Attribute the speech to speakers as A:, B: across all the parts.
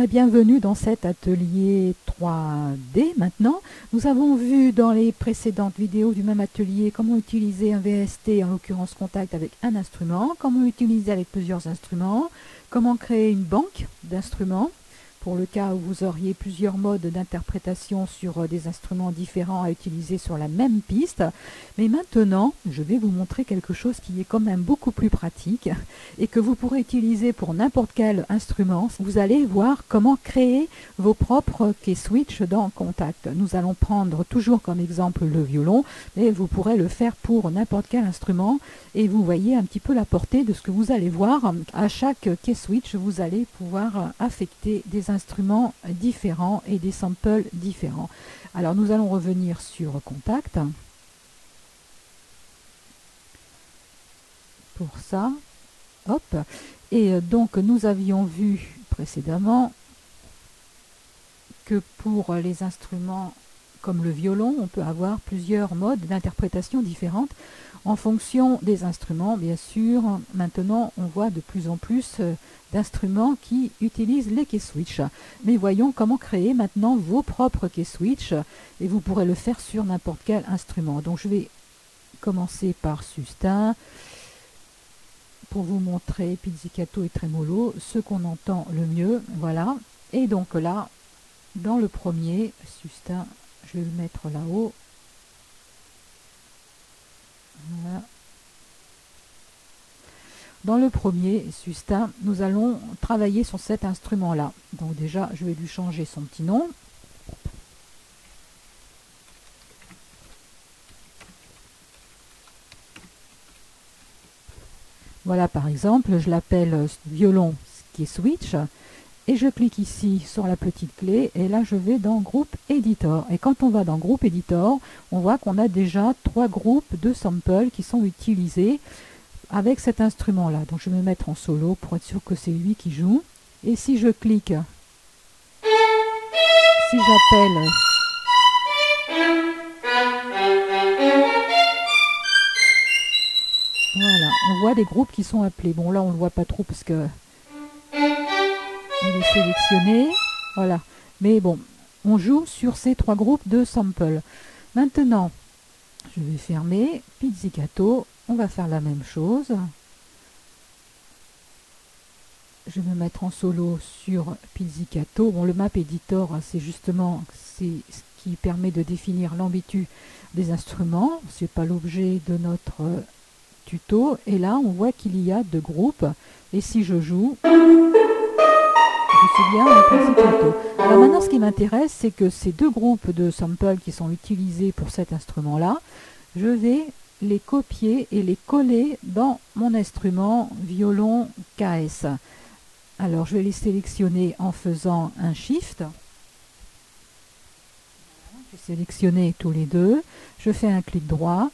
A: bienvenue dans cet atelier 3D. Maintenant, nous avons vu dans les précédentes vidéos du même atelier comment utiliser un VST, en l'occurrence Contact, avec un instrument, comment utiliser avec plusieurs instruments, comment créer une banque d'instruments, pour le cas où vous auriez plusieurs modes d'interprétation sur des instruments différents à utiliser sur la même piste. Mais maintenant, je vais vous montrer quelque chose qui est quand même beaucoup plus pratique et que vous pourrez utiliser pour n'importe quel instrument. Vous allez voir comment créer vos propres key switch dans Contact. Nous allons prendre toujours comme exemple le violon, mais vous pourrez le faire pour n'importe quel instrument et vous voyez un petit peu la portée de ce que vous allez voir. À chaque key switch, vous allez pouvoir affecter des instruments différents et des samples différents. Alors nous allons revenir sur Contact. Pour ça, hop, et donc nous avions vu précédemment que pour les instruments comme le violon, on peut avoir plusieurs modes d'interprétation différentes en fonction des instruments. Bien sûr, maintenant on voit de plus en plus d'instruments qui utilisent les key switch. Mais voyons comment créer maintenant vos propres key switch et vous pourrez le faire sur n'importe quel instrument. Donc je vais commencer par sustain pour vous montrer pizzicato et tremolo, ce qu'on entend le mieux. Voilà. Et donc là, dans le premier sustain, je vais le mettre là-haut. Voilà. Dans le premier sustain, nous allons travailler sur cet instrument-là. Donc déjà, je vais lui changer son petit nom. Voilà, par exemple, je l'appelle violon key switch et je clique ici sur la petite clé et là je vais dans groupe editor. Et quand on va dans groupe editor, on voit qu'on a déjà 3 groupes de samples qui sont utilisés avec cet instrument-là. Donc je vais me mettre en solo pour être sûr que c'est lui qui joue. Et si je clique, si j'appelle voilà, on voit les groupes qui sont appelés. Bon, là, on ne le voit pas trop parce que il est sélectionné. Voilà. Mais bon, on joue sur ces 3 groupes de samples. Maintenant, je vais fermer. Pizzicato, on va faire la même chose. Je vais me mettre en solo sur pizzicato. Bon, le map editor, c'est justement ce qui permet de définir l'ambitu des instruments. Ce n'est pas l'objet de notre tuto, et là on voit qu'il y a 2 groupes et si je joue, je suis bien en pizzicato. Alors maintenant ce qui m'intéresse, c'est que ces 2 groupes de samples qui sont utilisés pour cet instrument là, je vais les copier et les coller dans mon instrument violon KS. Alors je vais les sélectionner en faisant un shift. Je vais sélectionner tous les 2, je fais un clic droit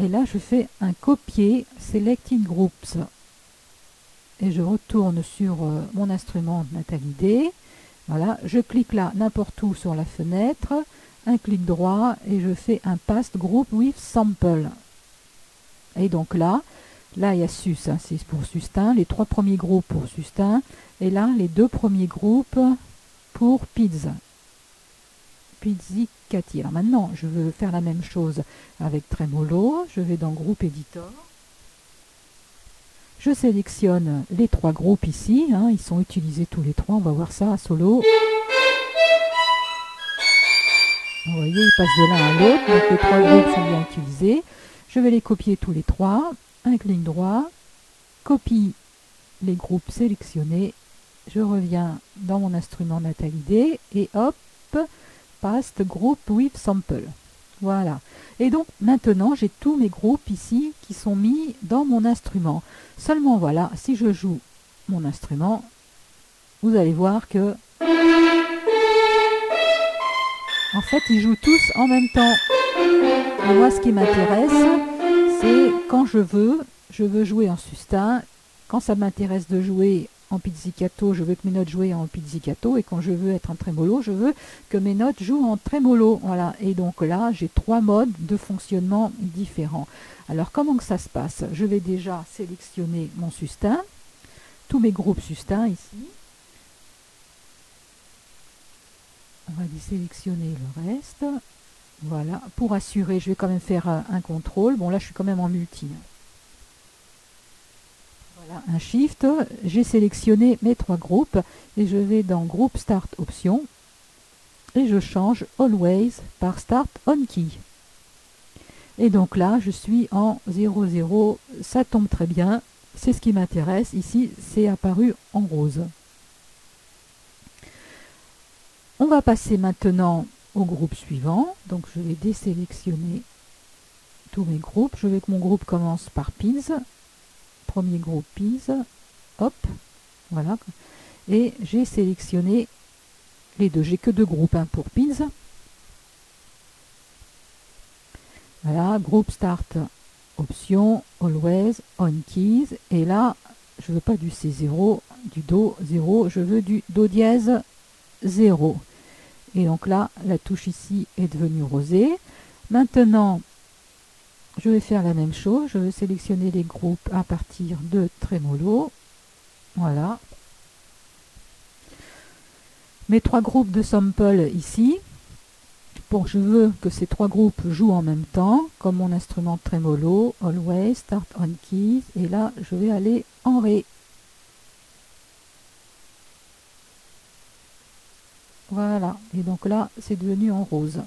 A: et là je fais un copier selected groups et je retourne sur mon instrument Nathalie D. Voilà, je clique là n'importe où sur la fenêtre, un clic droit et je fais un past group with sample. Et donc là il y a sus, hein, c'est pour sustain, les 3 premiers groupes pour sustain et là les 2 premiers groupes pour pizza. Pizzicati. Alors maintenant, je veux faire la même chose avec tremolo. Je vais dans groupe editor. Je sélectionne les 3 groupes ici. Hein, ils sont utilisés tous les 3. On va voir ça à solo. Vous voyez, ils passent de l'un à l'autre. Donc les 3 groupes sont bien utilisés. Je vais les copier tous les 3. Un clic droit. Copie les groupes sélectionnés. Je reviens dans mon instrument Nathalie D. Et hop, past group with sample. Voilà. Et donc maintenant j'ai tous mes groupes ici qui sont mis dans mon instrument. Seulement voilà, si je joue mon instrument, vous allez voir que en fait ils jouent tous en même temps. Et moi ce qui m'intéresse, c'est quand je veux jouer en sustain. Quand ça m'intéresse de jouer en pizzicato, je veux que mes notes jouent en pizzicato, et quand je veux être en tremolo, je veux que mes notes jouent en tremolo. Voilà, et donc là, j'ai 3 modes de fonctionnement différents. Alors, comment que ça se passe? Je vais déjà sélectionner mon sustain, tous mes groupes sustain ici. On va désélectionner le reste. Voilà, pour assurer, je vais quand même faire un contrôle. Bon, là, je suis quand même en multi. Voilà, un Shift. J'ai sélectionné mes 3 groupes et je vais dans Groupe Start Options et je change Always par Start On Key. Et donc là, je suis en 00. Ça tombe très bien. C'est ce qui m'intéresse. Ici, c'est apparu en rose. On va passer maintenant au groupe suivant. Donc je vais désélectionner tous mes groupes. Je veux que mon groupe commence par Pins. Premier groupe Pins. Hop. Voilà. Et j'ai sélectionné les deux. J'ai que 2 groupes pour Pins. Voilà. Groupe Start Option. Always. On Keys. Et là, je ne veux pas du C0, du Do 0. Je veux du Do dièse 0. Et donc là, la touche ici est devenue rosée. Maintenant, je vais faire la même chose. Je vais sélectionner les groupes à partir de Tremolo. Voilà. Mes 3 groupes de sample ici. Je veux que ces 3 groupes jouent en même temps, comme mon instrument Tremolo, Always, Start on Keys. Et là, je vais aller en Ré. Voilà, et donc là, c'est devenu en rose.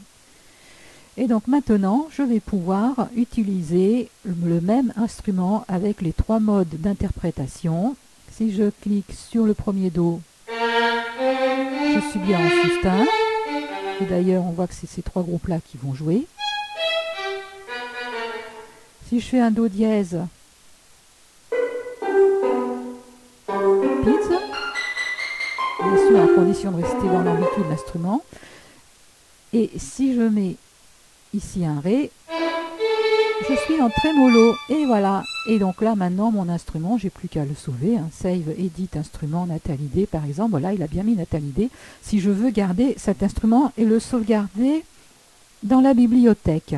A: Et donc maintenant, je vais pouvoir utiliser le même instrument avec les 3 modes d'interprétation. Si je clique sur le premier Do, je suis bien en sustain. Et d'ailleurs, on voit que c'est ces 3 groupes-là qui vont jouer. Si je fais un Do dièse, Pizz, bien sûr à condition de rester dans l'amplitude de l'instrument. Et si je mets ici un Ré, je suis en trémolo. Et voilà. Et donc là, maintenant, mon instrument, j'ai plus qu'à le sauver. Save, edit, instrument, Nathalie D, par exemple. Voilà, il a bien mis Nathalie D. Si je veux garder cet instrument et le sauvegarder dans la bibliothèque.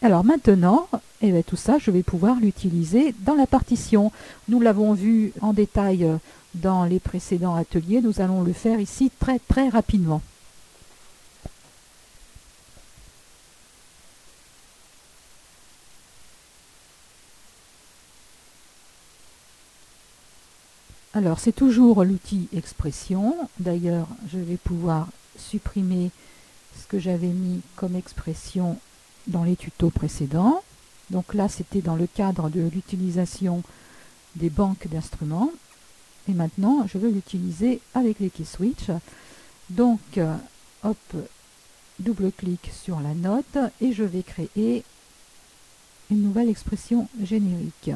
A: Alors maintenant, eh bien, tout ça, je vais pouvoir l'utiliser dans la partition. Nous l'avons vu en détail dans les précédents ateliers. Nous allons le faire ici très très rapidement. Alors, c'est toujours l'outil expression. D'ailleurs, je vais pouvoir supprimer ce que j'avais mis comme expression dans les tutos précédents. Donc là, c'était dans le cadre de l'utilisation des banques d'instruments. Et maintenant, je veux l'utiliser avec les key switch. Donc, hop, double-clic sur la note et je vais créer une nouvelle expression générique.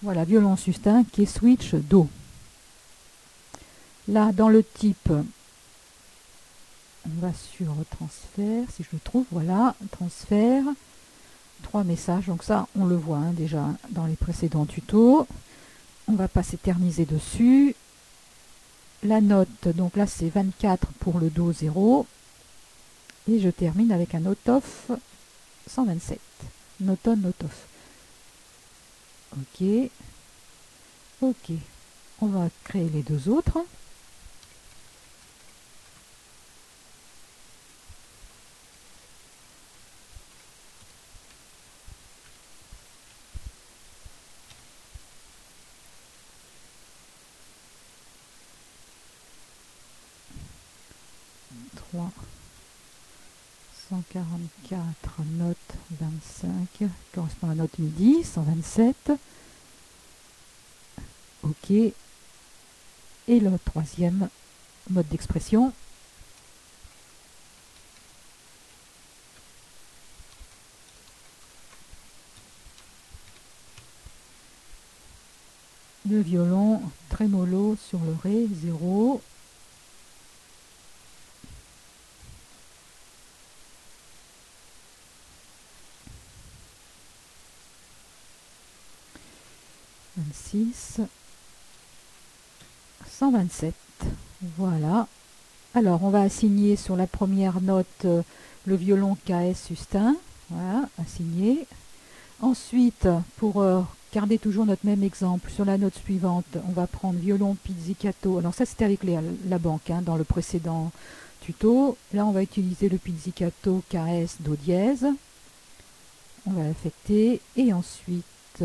A: Voilà, violon sustain, key switch, Do. Là, dans le type, on va sur transfert, si je le trouve, voilà, transfert, 3 messages, donc ça, on le voit déjà dans les précédents tutos. On va pas s'éterniser dessus. La note, donc là, c'est 24 pour le Do 0. Et je termine avec un note off 127. Note on, note off. Ok. Ok. On va créer les 2 autres. Trois. 144, note 25, correspond à la note midi, 127. Ok. Et le 3e mode d'expression. Le violon, trémolo sur le Ré, 0. (26) 127. Voilà. Alors, on va assigner sur la première note le violon KS sustain. Voilà, assigné. Ensuite, pour garder toujours notre même exemple, sur la note suivante, on va prendre violon pizzicato. Alors ça, c'était avec la banque, hein, dans le précédent tuto. Là, on va utiliser le pizzicato KS Do dièse. On va l'affecter. Et ensuite,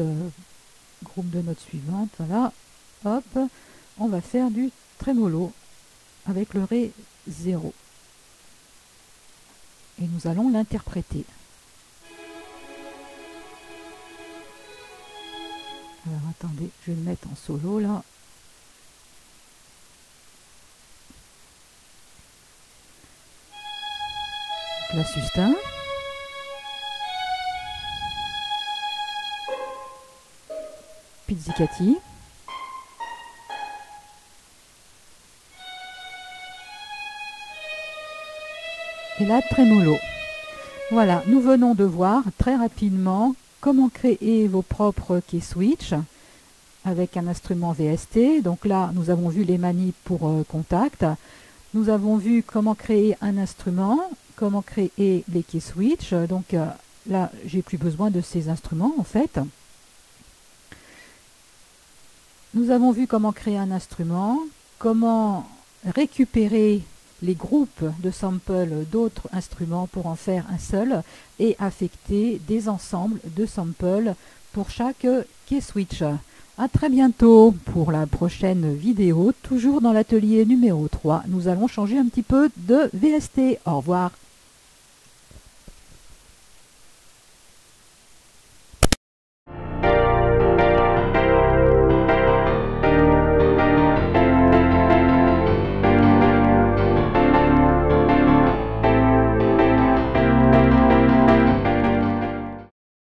A: groupe de notes suivantes, voilà. Hop, on va faire du trémolo avec le Ré 0. Et nous allons l'interpréter. Alors attendez, je vais le mettre en solo là. La sustain. Pizzicati. Et la trémolo. Voilà, nous venons de voir très rapidement comment créer vos propres key switch avec un instrument VST. Donc là, nous avons vu les manips pour contact. Nous avons vu comment créer un instrument, comment créer les key switch. Donc là, j'ai plus besoin de ces instruments en fait. Nous avons vu comment créer un instrument, comment récupérer les groupes de samples d'autres instruments pour en faire un seul et affecter des ensembles de samples pour chaque key switch. À très bientôt pour la prochaine vidéo, toujours dans l'atelier numéro 3. Nous allons changer un petit peu de VST. Au revoir.